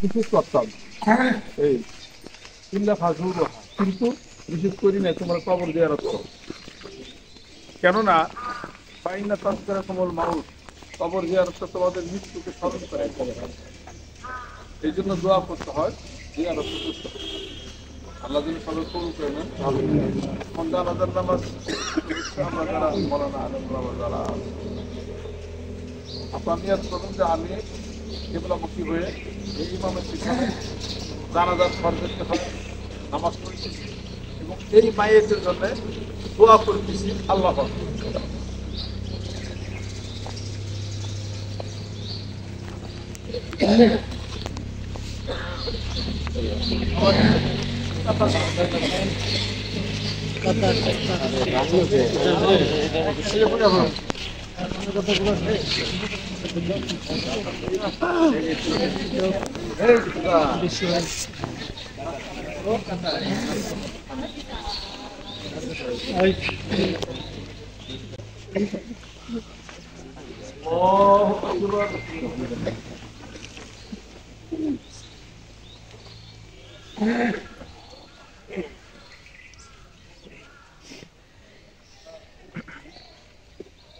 বিশেষ করতাম এই চিল্লা ফাজুর কিন্তু বিশেষ করি না তোমরা কবর জিয়ারত করো কেননা ফাইন্না তাসকারা কমল মাউত কবর জিয়ারতটা তোমাদের মৃত্যুকে স্মরণ করে এই জন্য দোয়া করতে হয় জিয়ারত করতে হয় আল্লাহ যেন সবাই কবুল করে নেন জানাজার নামাজ আমরা যারা মৌলানা আলম বাবা যারা আপনার নিয়াত করুন যে আমি কিবলামুখী হয়ে এই ইমামের পিছনে জানাজার ফরজকে হয় নামাজ পড়তেছি এবং এই মায়ের জন্য দোয়া করতেছি আল্লাহ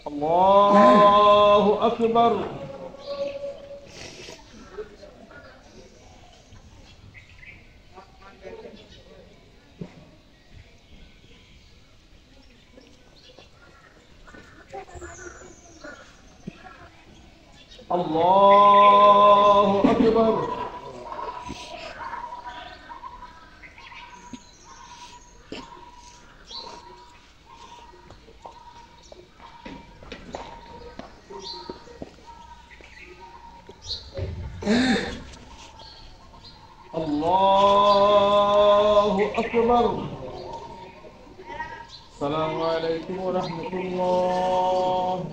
الله أكبر الله أكبر الله أكبر السلام عليكم ورحمة الله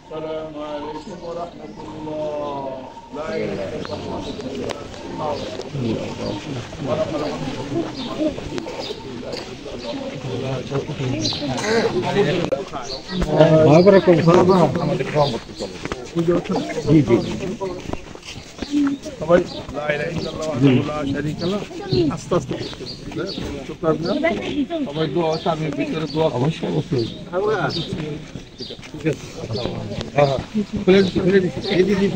السلام عليكم ورحمة الله لا إله إلا الله সবাই লা ইলাহা ইল্লাল্লাহ ওয়াহদাহু লা শারীকা লাহু আস্তে আস্তে সবাই দোয়া আছে আমি ভিতরে দোয়া অবশ্যই ঠিক আছে হ্যাঁ খুলে এই দিদি